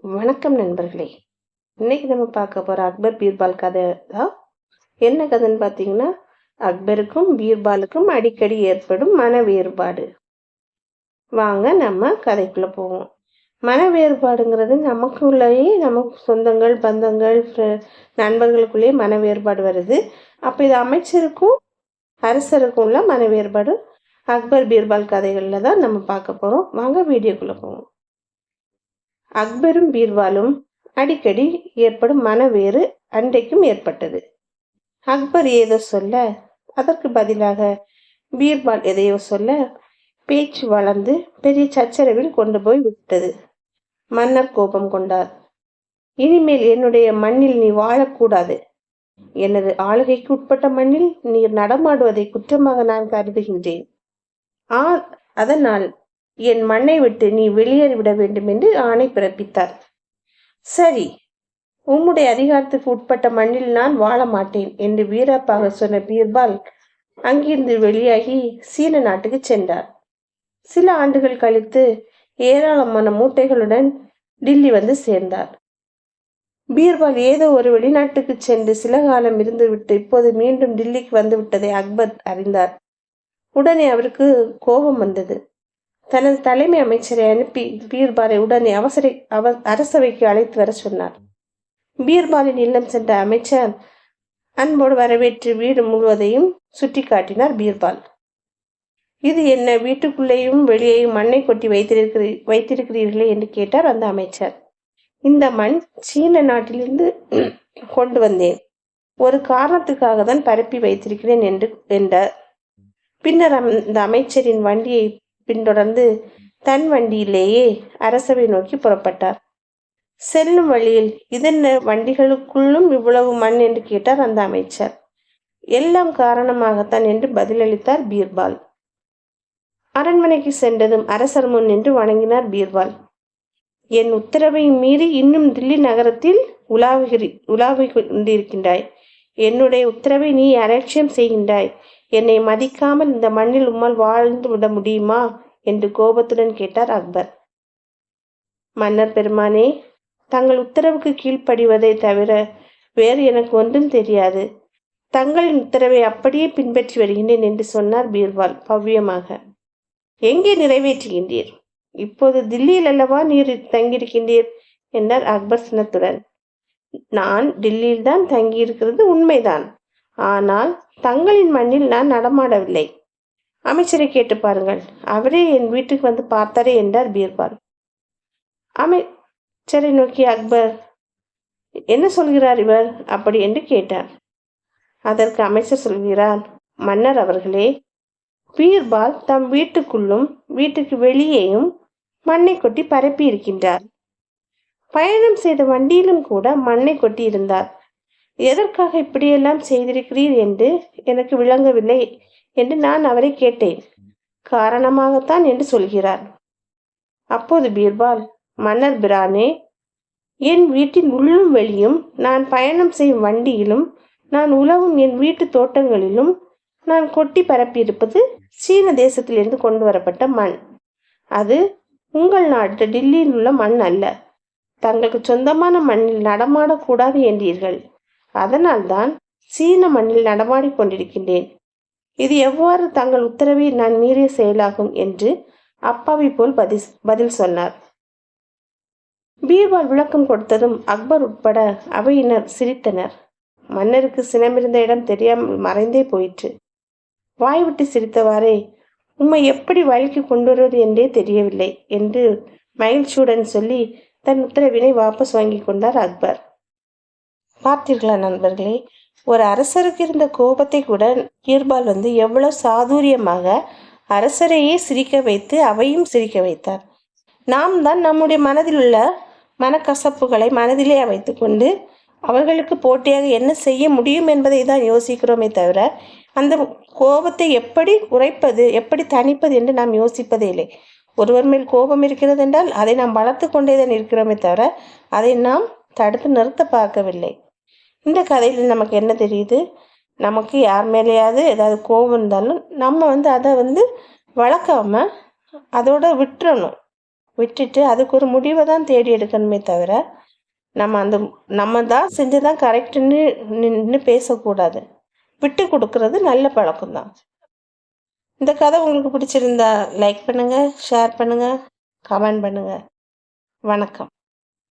வணக்கம் நண்பர்களே. இன்னைக்கு நம்ம பார்க்க போற அக்பர் பீர்பால் கதை தான். என்ன கதைன்னு பார்த்தீங்கன்னா, அக்பருக்கும் பீர்பாலுக்கும் அடிக்கடி ஏற்படும் மன வேறுபாடு. வாங்க நம்ம கதைக்குள்ள போவோம். மன வேறுபாடுங்கிறது நமக்குள்ளேயே, நமக்கு சொந்தங்கள் பந்தங்கள் நண்பர்களுக்குள்ளேயே மன வேறுபாடு வருது. அப்போ இது அமைச்சருக்கும் அரசருக்கும் உள்ள மன வேறுபாடு அக்பர் பீர்பால் கதைகளில் தான் நம்ம பார்க்க போகிறோம். வாங்க வீடியோக்குள்ளே போவோம். அக்பரும் பீர்பாலும் அடிக்கடி ஏற்படும் மனவேறு அன்றைக்கும் ஏற்பட்டது. அக்பர் ஏதோ சொல்ல, அதற்கு பதிலாக பீர்பால் எதையோ சொல்ல, பேச்சு வளர்ந்து பெரிய சச்சரவில் கொண்டு போய் விட்டது. மன்னர் கோபம் கொண்டார். இனிமேல் என்னுடைய மண்ணில் நீ வாழக்கூடாது. எனது ஆளுகைக்கு உட்பட்ட மண்ணில் நீர் நடமாடுவதை குற்றமாக நான் கருதுகின்றேன். அதனால் என் மண்ணை விட்டு நீ வெளியேறிவிட வேண்டும் என்று ஆணை பிறப்பித்தார். சரி, உம்முடைய அதிகாரத்துக்கு உட்பட்ட மண்ணில் நான் வாழ மாட்டேன் என்று வீரப்பாக சொன்ன பீர்பால் அங்கிருந்து வெளியாகி சீன நாட்டுக்கு சென்றார். சில ஆண்டுகள் கழித்து ஏராளமான மூட்டைகளுடன் டில்லி வந்து சேர்ந்தார். பீர்பால் ஏதோ ஒரு வெளிநாட்டுக்கு சென்று சில காலம் இருந்துவிட்டு இப்போது மீண்டும் டில்லிக்கு வந்து விட்டதை அக்பர் அறிந்தார். உடனே அவருக்கு கோபம் வந்தது. தனது தலைமை அமைச்சரை அனுப்பி பீர்பாலை உடனே அரசவைக்கு அழைத்து வர சொன்னார். பீர்பாலின் இல்லம் சென்ற அமைச்சர் அன்போடு வரவேற்று வீடு முழுவதையும் சுட்டி காட்டினார். பீர்பால், இது என்ன, வீட்டுக்குள்ளேயும் வெளியேயும் மண்ணை கொட்டி வைத்திருக்கிறீர்களே என்று கேட்டார் அந்த அமைச்சர். இந்த மண் சீன நாட்டிலிருந்து கொண்டு வந்தேன், ஒரு காரணத்துக்காக தான் பரப்பி வைத்திருக்கிறேன் என்றார். பின்னர் அந்த அமைச்சரின் வண்டியை பின்தொடர்ந்து தன் வண்டியிலேயே அரசவை நோக்கி புறப்பட்டார். செல்லும் வழியில் இதென்ன, வண்டிகளுக்குள்ளும் இவ்வளவு மண் என்று கேட்டார் அந்த அமைச்சர். எல்லாம் காரணமாகத்தான் என்று பதிலளித்தார் பீர்பால். அரண்மனைக்கு சென்றதும் அரசர் முன் நின்று வணங்கினார் பீர்பால். என் உத்தரவை மீறி இன்னும் தில்லி நகரத்தில் உலாவிக் கொண்டிருக்கின்றாய். என்னுடைய உத்தரவை நீ அலட்சியம் செய்கின்றாய். என்னை மதிக்காமல் இந்த மண்ணில் உம்மால் வாழ்ந்து விட முடியுமா என்று கோபத்துடன் கேட்டார் அக்பர். மன்னர் பெருமானே, தங்கள் உத்தரவுக்கு கீழ்ப்படிவதை தவிர வேறு எனக்கு ஒன்றும் தெரியாது. தங்களின் உத்தரவை அப்படியே பின்பற்றி வருகின்றேன் என்று சொன்னார் பீர்பால் பவ்யமாக. எங்கே நிறைவேற்றுகின்றீர்? இப்போது தில்லியில் அல்லவா நீர் தங்கியிருக்கின்றீர் என்றார் அக்பர் சினத்துடன். நான் டில்லியில் தான் தங்கியிருக்கிறது உண்மைதான். ஆனால் தங்களின் மண்ணில் நான் நடமாடவில்லை. அமைச்சரை கேட்டு பாருங்கள், அவரே என் வீட்டுக்கு வந்து பார்த்தாரே என்றார் பீர்பால். அமைச்சரை நோக்கி அக்பர், என்ன சொல்கிறார் இவர் அப்படி என்று கேட்டார். அதற்கு அமைச்சர் சொல்கிறார், மன்னர் அவர்களே, பீர்பால் தம் வீட்டுக்குள்ளும் வீட்டுக்கு வெளியேயும் மண்ணை கொட்டி பரப்பி இருக்கின்றார். பயணம் செய்த வண்டியிலும் கூட மண்ணை கொட்டி இருந்தார். எதற்காக இப்படியெல்லாம் செய்திருக்கிறீர் என்று எனக்கு விளங்கவில்லை என்று நான் அவரை கேட்டேன். காரணமாகத்தான் என்று சொல்கிறார். அப்போது பீர்பால், மன்னர் பிரானே, என் வீட்டின் உள்ளும் வெளியும், நான் பயணம் செய்யும் வண்டியிலும், நான் உலவும் என் வீட்டு தோட்டங்களிலும் நான் கொட்டி பரப்பியிருப்பது சீன தேசத்திலிருந்து கொண்டு வரப்பட்ட மண். அது உங்கள் நாட்டு டில்லியில் உள்ள மண் அல்ல. தங்களுக்கு சொந்தமான மண்ணில் நடமாடக்கூடாது என்றீர்கள். அதனால்தான் சீன மண்ணில் நடமாடிக் கொண்டிருக்கின்றேன். இது எவ்வாறு தங்கள் உத்தரவை நான் மீறிய செயலாகும் என்று அப்பாவி போல் பதில் சொன்னார். பீர்பால் விளக்கம் கொடுத்ததும் அக்பர் உட்பட அவையினர் சிரித்தனர். மன்னருக்கு சினமிருந்த இடம் தெரியாமல் மறைந்தே போயிற்று. வாய்விட்டு சிரித்தவாறே, உம்மை எப்படி வழிக்கு கொண்டு வருவது என்றே தெரியவில்லை என்று மகிழ்ச்சியுடன் சொல்லி தன் உத்தரவினை வாபஸ் வாங்கி கொண்டார் அக்பர். பார்த்தீர்களா நண்பர்களே, ஒரு அரசருக்கு இருந்த கோபத்தை கூட பீர்பால் எவ்வளவு சாதுரியமாக அரசரையே சிரிக்க வைத்து அவையும் சிரிக்க வைத்தார். நாம் தான் நம்முடைய மனதில் உள்ள மனக்கசப்புகளை மனதிலே வைத்து கொண்டு அவர்களுக்கு போட்டியாக என்ன செய்ய முடியும் என்பதை தான் யோசிக்கிறோமே தவிர அந்த கோபத்தை எப்படி குறைப்பது, எப்படி தணிப்பது என்று நாம் யோசிப்பதே இல்லை. ஒருவர் மேல் கோபம் இருக்கிறது என்றால் அதை நாம் வளர்த்து கொண்டே தான் இருக்கிறோமே தவிர அதை நாம் தடுத்து நிறுத்த பார்க்கவில்லை. இந்த கதையில் நமக்கு என்ன தெரியுது? நமக்கு யார் மேலேயாவது ஏதாவது கோபம் இருந்தாலும் நம்ம அதை வளர்க்காம அதோட விட்டுறணும். விட்டுட்டு அதுக்கு ஒரு முடிவை தான் தேடி எடுக்கணுமே தவிர நம்ம தான் செஞ்சதான் கரெக்டுன்னு நின்று பேசக்கூடாது. விட்டு கொடுக்கறது நல்ல பழக்கம்தான். இந்த கதை உங்களுக்கு பிடிச்சிருந்தா லைக் பண்ணுங்க, ஷேர் பண்ணுங்க, கமெண்ட் பண்ணுங்க. வணக்கம்.